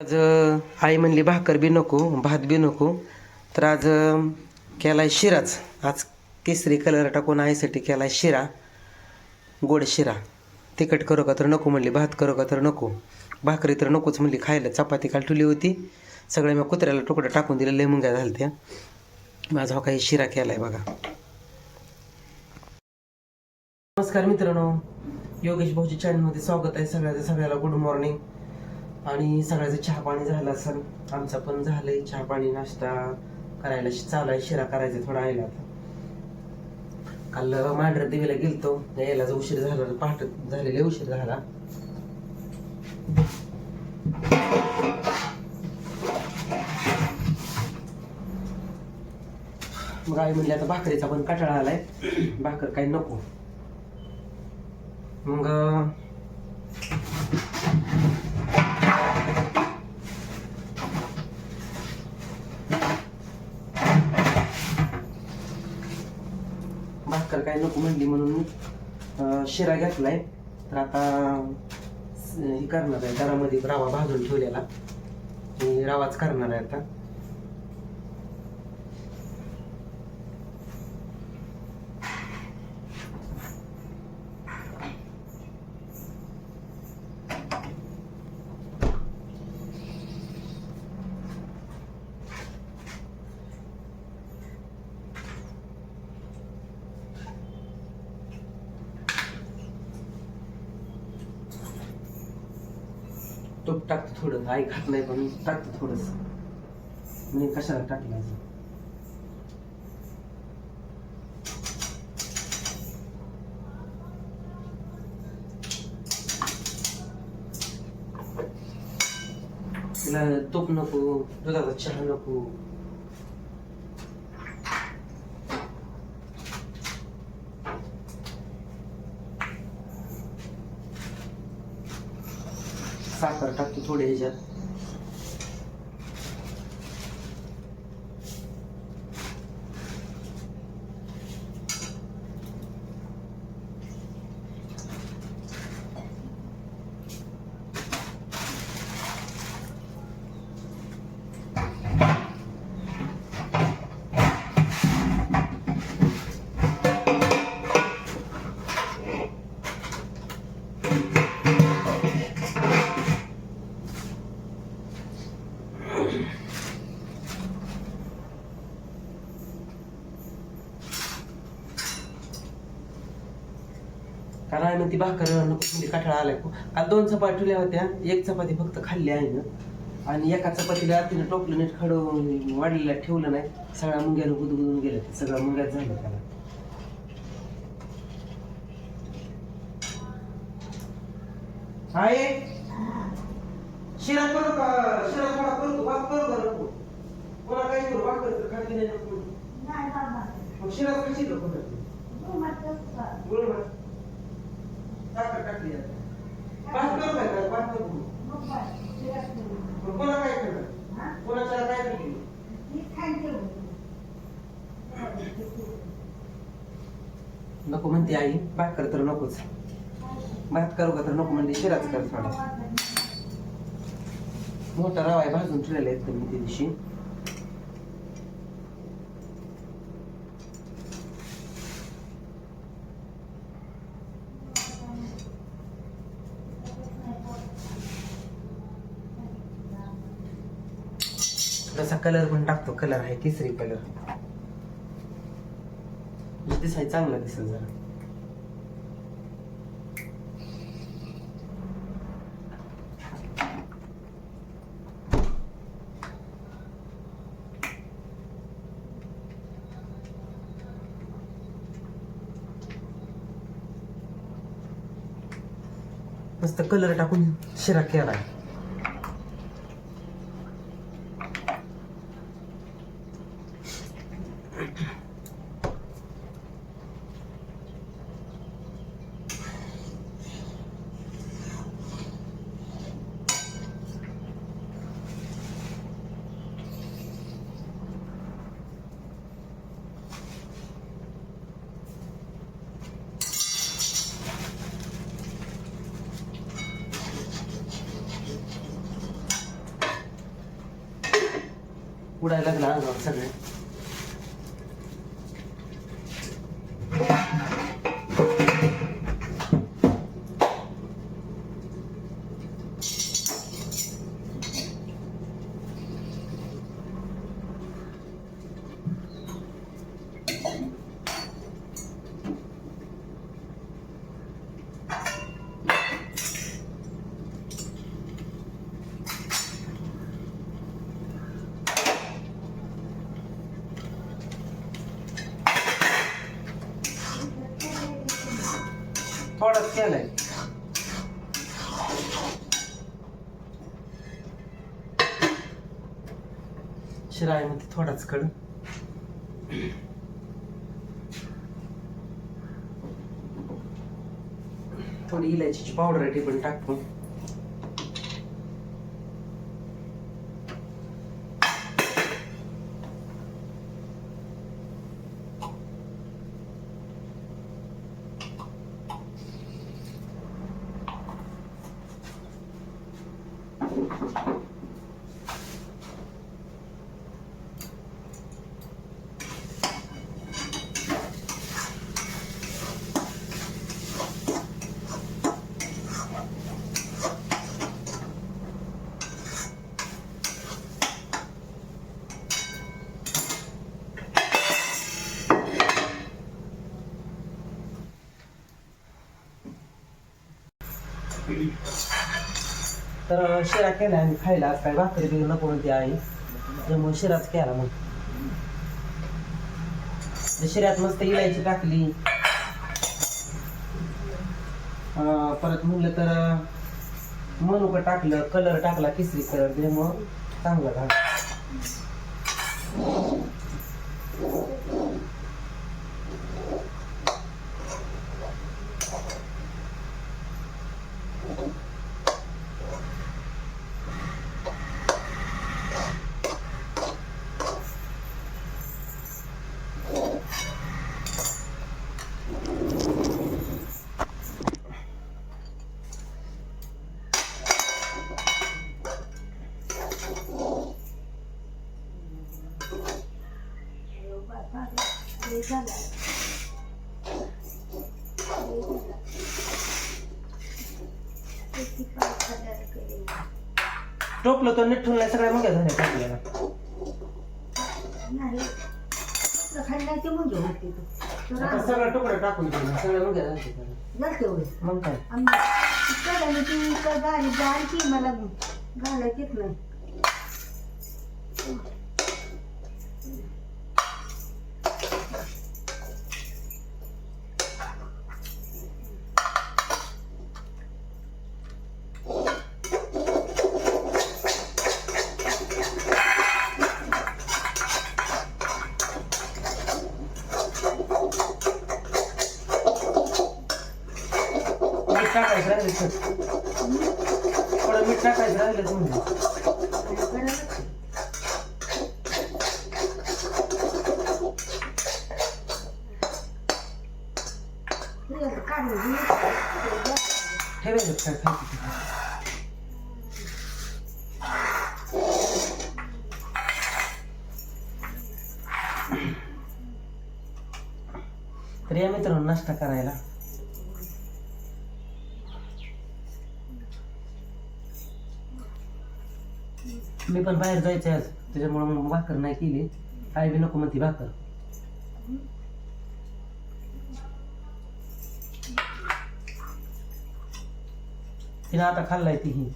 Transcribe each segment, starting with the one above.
आज आई म्हणली भाकर बी नको भात बी नको, तर आज केलाय शिराच. आज केसरी कलर टाकून आईसाठी केलाय शिरा, गोड शिरा. तिखट करू का तर नको म्हणली, भात करू का तर नको, भाकरी तर नकोच म्हणली खायला. चपाती काल ठेवली होती, सगळे मी कुत्र्याला तुकडं टाकून दिलं, लय मुंग्या झाल्या त्या. माझा हा काही शिरा केलाय बघा. नमस्कार मित्रांनो, योगेश भाऊजी चॅनलमध्ये स्वागत आहे सगळ्याला गुड मॉर्निंग. आणि सगळ्याचं चहा पाणी झालं असेल, आमचा पण झालंय चहा पाणी. नाश्ता करायला चालू आहे, शिरा करायचा थोडा आईला. आता काल मांढर देवीला गेलतो, यायला जो उशीर झाला, पहाटे झालेले उशीर झाला. मग आई म्हणली आता भाकरीचा पण कटाळा आलाय, भाकर काही नको. मग भाकर काय नको म्हणली म्हणून शिरा घेतलाय. तर आता हे करणार आहे, घरामध्ये रवा भाजून ठेवलेला, रवाच करणार आहे आता. तूप टाकतो थोडं, आई खात नाही पण टाकतो थोडस. म्हणजे कशाला टाकलं, तिला तूप नको, दुधाचा चहा नको. साखर टाकतो थोडी ह्याच्यात. कारण आहे मग ती भाकर नको म्हणजे कठाळा आलाय. काल 2 चपाती ठेवल्या होत्या, 1 चपाती फक्त खाल्ली आहे ना. आणि एका चपातीला तिने टोपलं नीट खडून वाढलेला ठेवलं नाही, सगळ्या मुंग्यानं गुदगुदून गेल्या, सगळ्या मुंग्यात झालं त्याला. आहे शिरा करू का, शिरा थोडा करतो, भात करू का नको, कोणा काय करू, भाकर तर खाल्ली नाही नको. मग शिरा कशी नको गुळ भात साखर टाकली जाते. भात करू काय, भात करू कोणा काय करणार, कोणाच्या काय करते. नको म्हणते आई, भाकर तर नकोच, भात करू का तर नको म्हणते, शिराच कर थोडा. मोठा रवा आहे भाजून ठेवलेला आहे मी त्या दिवशी. तसा कलर पण टाकतो, कलर आहे केसरी कलर, दिसाय चांगला दिसेल जरा. मस्त कलर टाकून शिरा केलाय. उडायला लागला अंगावर सगळे. थोडाच केलाय. शिराळीमध्ये थोडाच कड. थोडी इलायचीची पावडर ती पण टाकतो. तर शिरा केला आम्ही खायला. आज काय भाकरी बिरी नको म्हणते आई, त्यामुळे शिराच केला. मग शिऱ्यात मस्त इलायची टाकली. परत म्हणलं तर मनुका टाकलं, कलर टाकला केसरी कलर, त्यामुळं चांगलं झालं. टोपलं तर नीट ठेवून सगळ्या मुंग्या झाल्या टाकल्या. आता सगळं तुकडं टाकून दिलं, सगळ्या मुंग्या झाल्या. मग काय मला घालायच येत नाही. टाकायचं राहिलं, थोडं मीठ टाकायचं राहिलंच म्हणजे. ठेवायचं काय खायचं. तर या मित्रांनो नाश्ता करायला. मी पण बाहेर जायचं आज, त्याच्यामुळे मग भाकर नाही केली. आई बी नको म्हणती भाकर. तिने आता खाल्लाय तीही.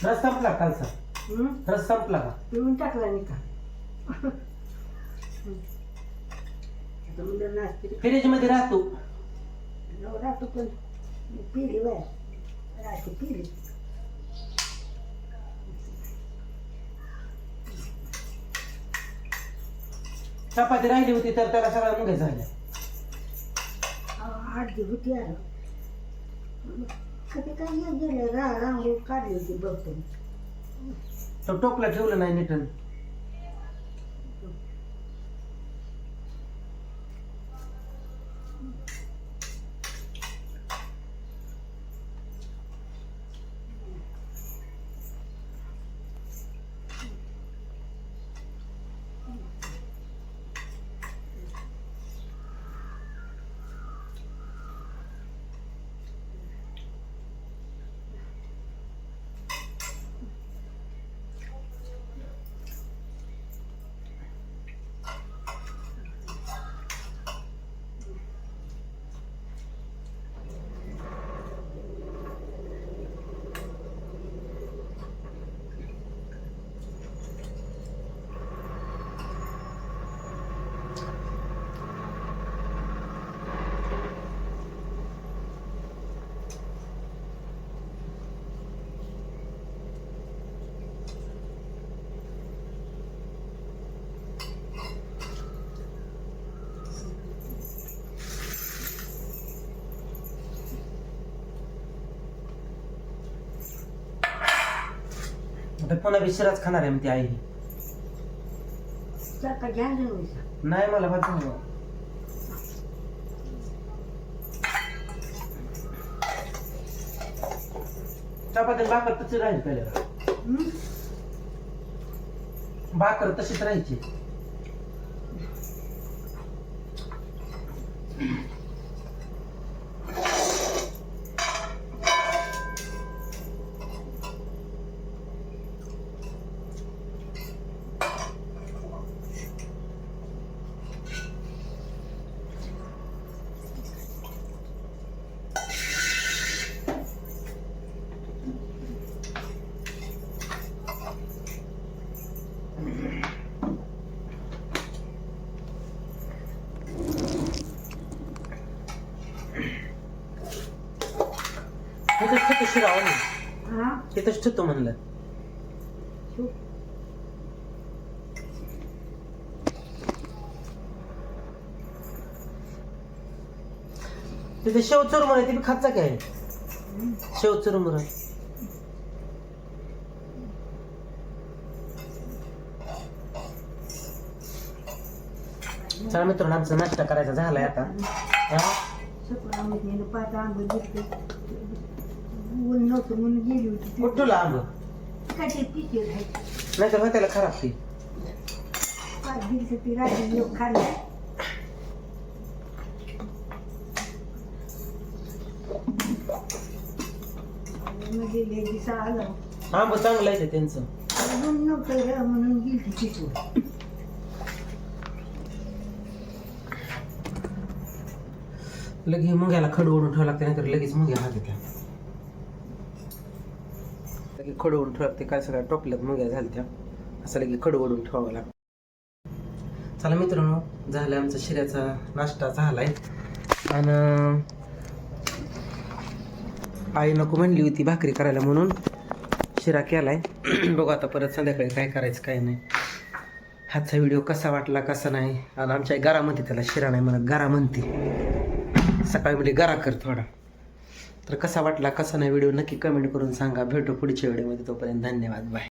रस संपला कालचा. रस संपला का? पिऊन टाकला नाही का? तर म्हणलं नाचते फ्रीजमध्ये राहतो. राहतो पण पिली बाय राहते पिली. चपाती राहिली होती तर त्याला सगळ्या मुंग्या झाल्या. आठ दिवस होती आलं कधी काय गेले रांगोळी काढली होती बघतो. तो टोपला ठेवलं नाही नीटन. आता पुन्हा बी शिराच खाणार आहे म्हणते आई. का घ्या नाही मला भात झालं. चपाती भाकर तशी राहील पहिल्या. भाकर तशीच राहायची. तिथंच ठेवतो शिरा हा तिथंच ठेवतो म्हणलं. तिथे शेव चुरमुर आहे, ते बी खायचा काय? शेव चुरमुर. चला मित्रांनो, आमचा नाश्ता करायचा झालाय आता. सगळं आंबे पाच आंबे घेतले ऊन नव्हतं म्हणून गेली होती. कुठला आंब काय ते पिके राहायचे नाही तर त्याला खराब ती. 5 दिवस ती रात्री लोक खाल्ला. मध्ये दिसा आला आंब चांगलं आहे ते त्यांचं. ऊन नव्हतं म्हणून गेली तिथून. लगेच मुंग्याला खडवून ठेवावं लागते, नाहीतर लगेच मुंग्या हात येत्या. लगेच खडवून ठेवावं लागते. काय सगळ्या टोपल्यात मुंग्या झाल्या असं लगेच खडवून ठेवावं लागतं. चला मित्रांनो, झालं आमचा शिऱ्याचा नाश्ता झालाय. आणि आई नको म्हणली होती भाकरी करायला म्हणून शिरा केलाय. बघू आता परत संध्याकाळी काय करायचं काय नाही. हाचा व्हिडिओ कसा वाटला कसा नाही. आणि आमच्या गरा म्हणते, त्याला शिरा नाही म्हणत गरा म्हणते. सकाळी म्हणजे गरा कर थोडा. तर कसा वाटला कसा नाही व्हिडिओ नक्की कमेंट करून सांगा. भेटू पुढच्या व्हिडिओमध्ये. तोपर्यंत धन्यवाद. बाय.